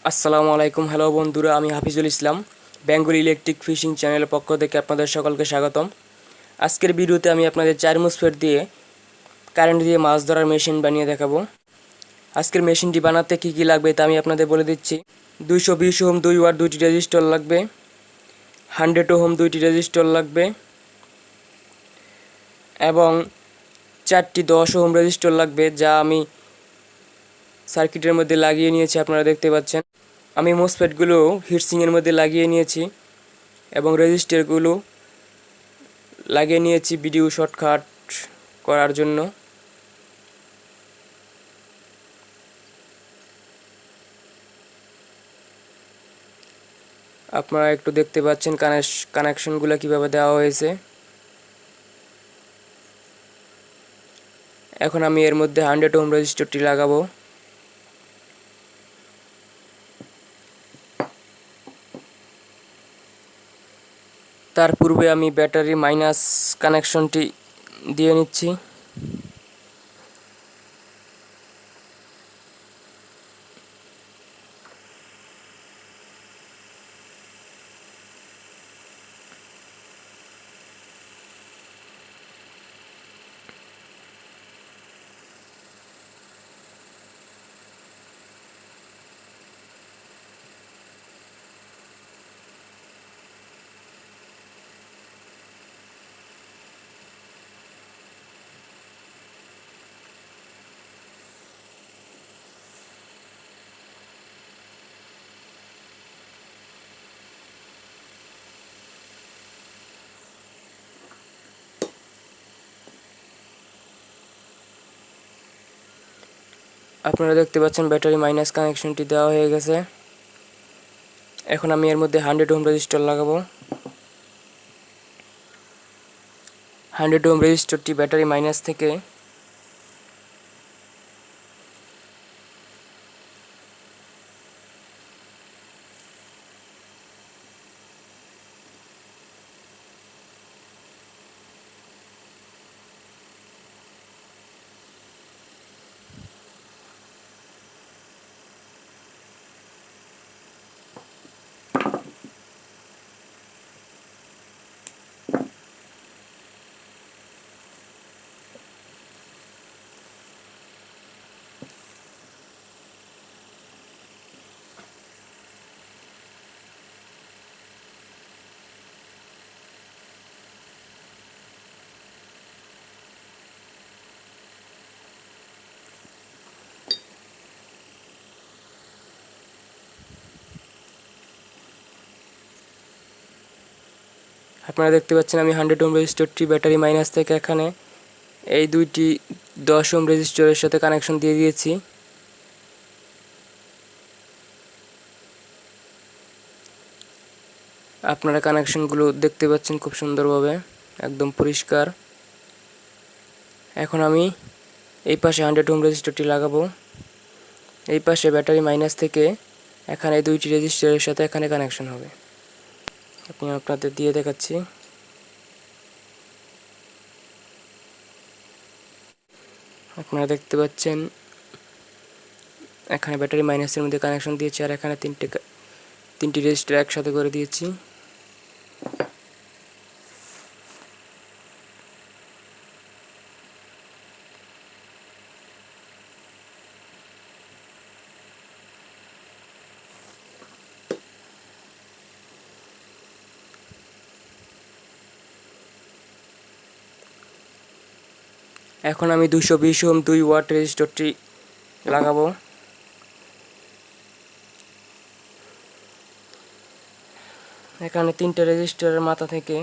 আসসালামু আলাইকুম। হ্যালো বন্ধুরা, আমি হাফিজুল ইসলাম বেঙ্গলি ইলেকট্রিক ফিশিং চ্যানেলের পক্ষ থেকে আপনাদের সকলকে স্বাগতম। আজকের ভিডিওতে আমি আপনাদের 4 মুসফেট দিয়ে কারেন্ট দিয়ে মাছ ধরার মেশিন বানিয়ে দেখাবো। আজকের মেশিনটি বানাতে কী কী লাগবে তা আমি আপনাদের বলে দিচ্ছি। 220 ওহম 2 ওয়াট 2টি রেজিস্টর লাগবে, 100 ওহম 2টি রেজিস্টর লাগবে এবং 4টি 10 ওহম রেজিস্টর লাগবে, যা আমি সার্কিটের মধ্যে লাগিয়ে নিয়েছি, আপনারা দেখতে পাচ্ছেন। আমি মোসফেটগুলো হিটসিংয়ের মধ্যে লাগিয়ে নিয়েছি এবং রেজিস্টারগুলো লাগিয়ে নিয়েছি ভিডিও শর্টকাট করার জন্য। আপনারা একটু দেখতে পাচ্ছেন কানেকশনগুলো কিভাবে দেওয়া হয়েছে। এখন আমি এর মধ্যে 100 ওহম রেজিস্টারটি লাগাবো। তার পূর্বে আমি ব্যাটারি মাইনাস কানেকশনটি দিয়ে নিচ্ছি। আপনারা দেখতে পাচ্ছেন ব্যাটারি মাইনাস কানেকশনটি দেওয়া হয়ে গেছে। এখন আমি এর মধ্যে 100 ওহম রেজিস্টার লাগাবো। 100 ওহম রেজিস্টারটি ব্যাটারি মাইনাস থেকে আপনারা দেখতে পাচ্ছেন আমি 100 ওহম রেজিস্টারটি ব্যাটারি মাইনাস থেকে এখানে এই দুইটি 10 ওহম রেজিস্টারের সাথে কানেকশন দিয়ে দিয়েছি। আপনারা কানেকশনগুলো দেখতে পাচ্ছেন খুব সুন্দরভাবে, একদম পরিষ্কার। এখন আমি এই পাশে 100 ওহম রেজিস্টারটি লাগাবো। এই পাশে ব্যাটারি মাইনাস থেকে এখানে দুইটি রেজিস্টারের সাথে এখানে কানেকশন হবে। আমি আপনাদের দিয়ে দেখাচ্ছি। আপনারা দেখতে পাচ্ছেন এখানে ব্যাটারি মাইনাসের মধ্যে কানেকশন দিয়েছি আর এখানে তিনটি রেজিস্টার একসাথে করে দিয়েছি। এখন আমি 220 ওহম 2 ওয়াট রেজিস্টারটি লাগাবো। এখানে তিনটে রেজিস্টারের মাথা থেকে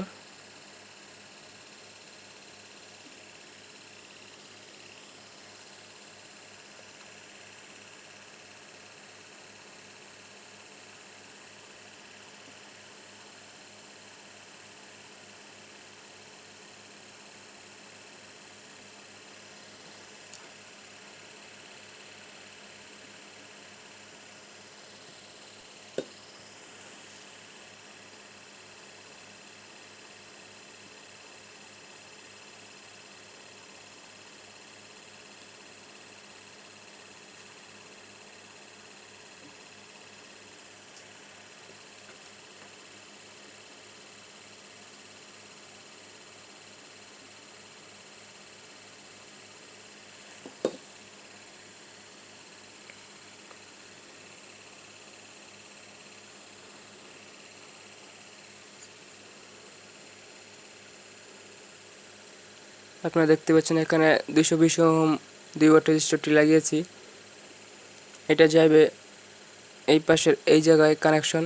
আপনারা দেখতে পাচ্ছেন এখানে 220 ওহম 2 ওয়াট রেজিস্টরটি লাগিয়েছি। এটা যাবে এই পাশের এই জায়গায় কানেকশন।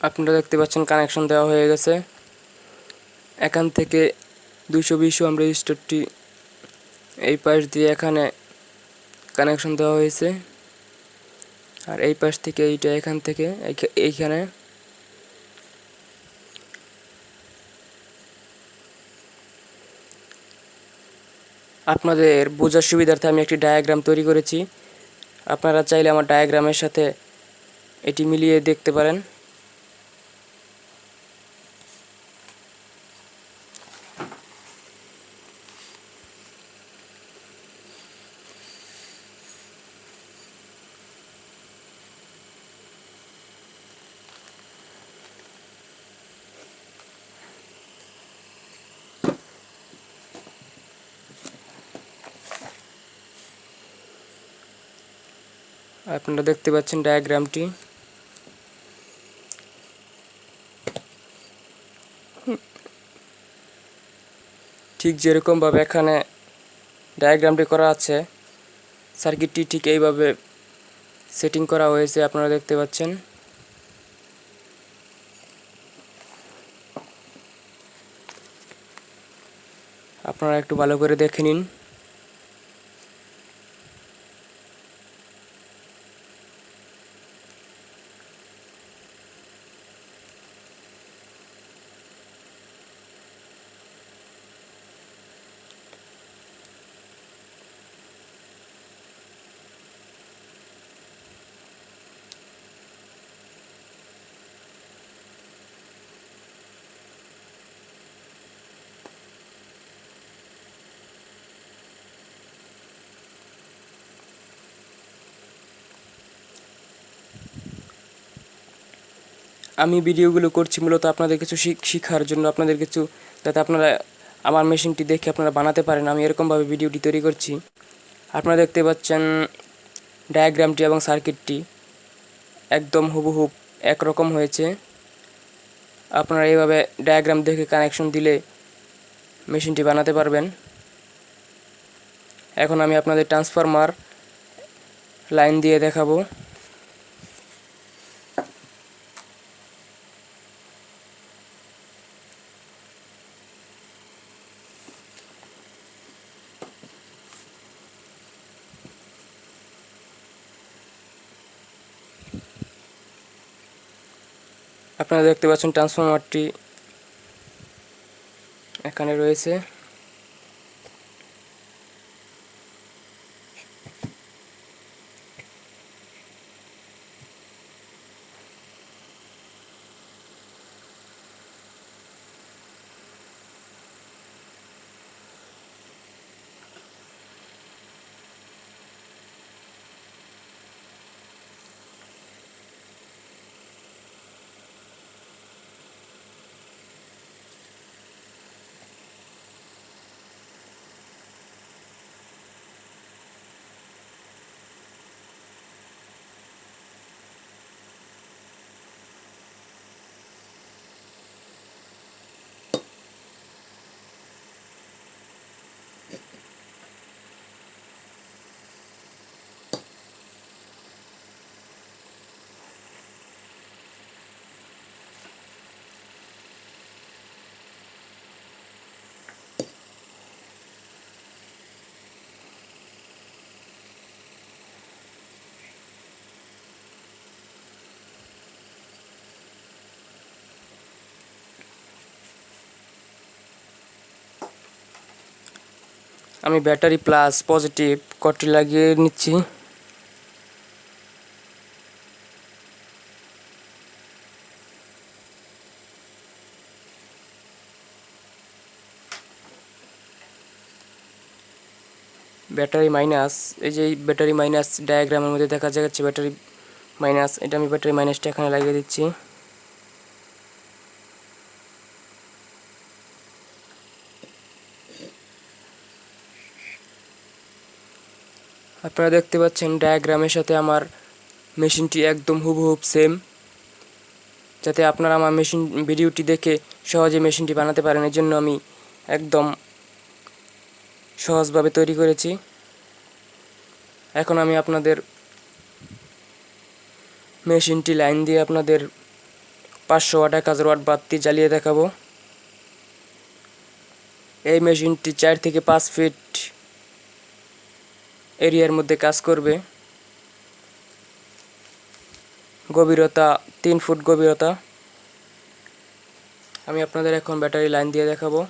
আপনারা দেখতে পাচ্ছেন কানেকশন দেওয়া হয়ে গেছে। এখান থেকে 220 ওহম রেজিস্টরটি এই পাশ দিয়ে এখানে কানেকশন দেওয়া হয়েছে, আর এই পাশ থেকে এইটা এখান থেকে এইখানে। আপনাদের বোঝার সুবিধার্থে আমি একটি ডায়াগ্রাম তৈরি করেছি। আপনারা চাইলে আমার ডায়াগ্রামের সাথে এটি মিলিয়ে দেখতে পারেন। আপনারা দেখতে পাচ্ছেন ডায়াগ্রামটি। ঠিক যেরকমভাবে এখানে ডায়াগ্রামটি করা আছে, সার্কিটটি ঠিক এইভাবে সেটিং করা হয়েছে, আপনারা দেখতে পাচ্ছেন। আপনারা একটু ভালো করে দেখে নিন। আমি ভিডিওগুলো করছি মূলত আপনাদের কিছু শিখার জন্য, আপনাদের কিছু যাতে আপনারা আমার মেশিনটি দেখে আপনারা বানাতে পারেন, আমি এরকমভাবে ভিডিওটি তৈরি করছি। আপনারা দেখতে পাচ্ছেন ডায়াগ্রামটি এবং সার্কিটটি একদম হুবহু একরকম হয়েছে। আপনারা এইভাবে ডায়াগ্রাম দেখে কানেকশন দিলে মেশিনটি বানাতে পারবেন। এখন আমি আপনাদের ট্রান্সফরমার লাইন দিয়ে দেখাবো। আপনারা দেখতে পাচ্ছেন ট্রান্সফরমারটি এখানে রয়েছে। আমি ব্যাটারি প্লাস পজিটিভ কর্ডটি লাগিয়ে নিচ্ছি। ব্যাটারি মাইনাস, এই যে ব্যাটারি মাইনাস ডায়াগ্রামের মধ্যে দেখা যাচ্ছে ব্যাটারি মাইনাস, এটা আমি ব্যাটারি মাইনাসটা এখানে লাগিয়ে দিচ্ছি। আপনারা দেখতে পাচ্ছেন ডায়াগ্রামের সাথে আমার মেশিনটি একদম হুবহুব সেম। যাতে আপনারা আমার মেশিন ভিডিওটি দেখে সহজে মেশিনটি বানাতে পারেন, এর জন্য আমি একদম সহজভাবে তৈরি করেছি। এখন আমি আপনাদের মেশিনটি লাইন দিয়ে আপনাদের 500 ওয়াট 1000 ওয়াট বাতি জ্বালিয়ে দেখাবো। এই মেশিনটি 4 থেকে 5 ফিট এরিয়ার মধ্যে কাজ করবে। গভীরতা 3 ফুট গভীরতা। আমি আপনাদের এখন ব্যাটারি লাইন দিয়ে দেখাবো।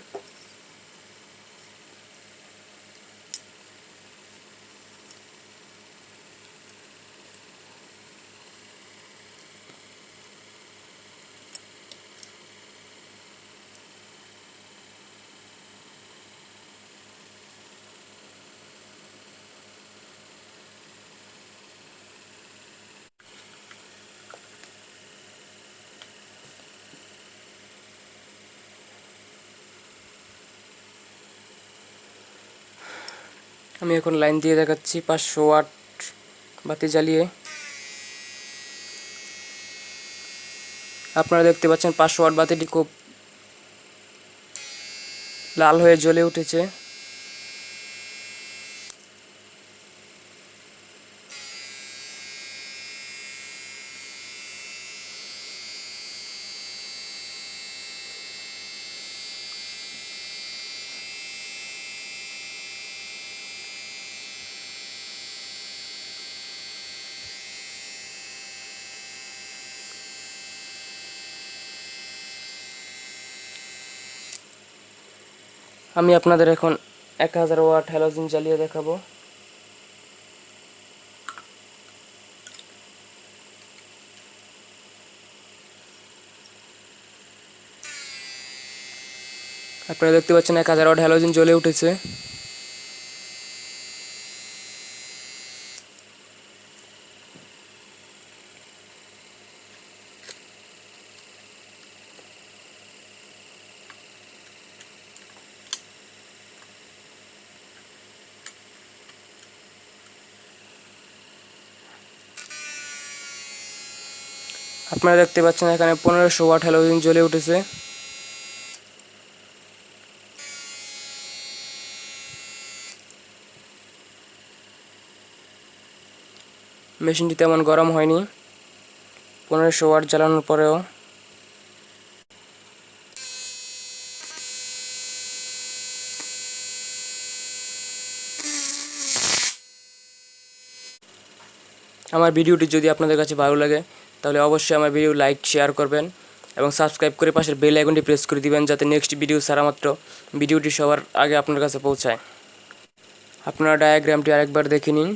আমি এখন লাইন দিয়ে দেখাচ্ছি 500 ওয়াট বাতি জ্বালিয়ে। আপনারা দেখতে পাচ্ছেন 500 ওয়াট বাতিটি খুব লাল হয়ে জ্বলে উঠেছে। আমি আপনাদের এখন 1000 ওয়াট হ্যালোজেন জ্বালিয়ে দেখাবো। আপনারা দেখতে পাচ্ছেন 1000 ওয়াট হ্যালোজেন জ্বলে উঠেছে। আপনারা দেখতে পাচ্ছেন এখানে 1500 ওয়াট হ্যালোজেন জ্বলে উঠেছে। মেশিনটি তেমন গরম হয়নি 1500 ওয়াট জ্বালানোর পরেও। আমার ভিডিওটি যদি আপনাদের কাছে ভালো লাগে তাহলে অবশ্যই আমার ভিডিও লাইক শেয়ার করবেন এবং সাবস্ক্রাইব করে পাশের বেল আইকনটি প্রেস করে দিবেন, যাতে নেক্সট ভিডিও ছাড়া মাত্র ভিডিওটি সবার আগে আপনার কাছে পৌঁছায়। আপনারা ডায়াগ্রামটি আরেকবার দেখে নিন।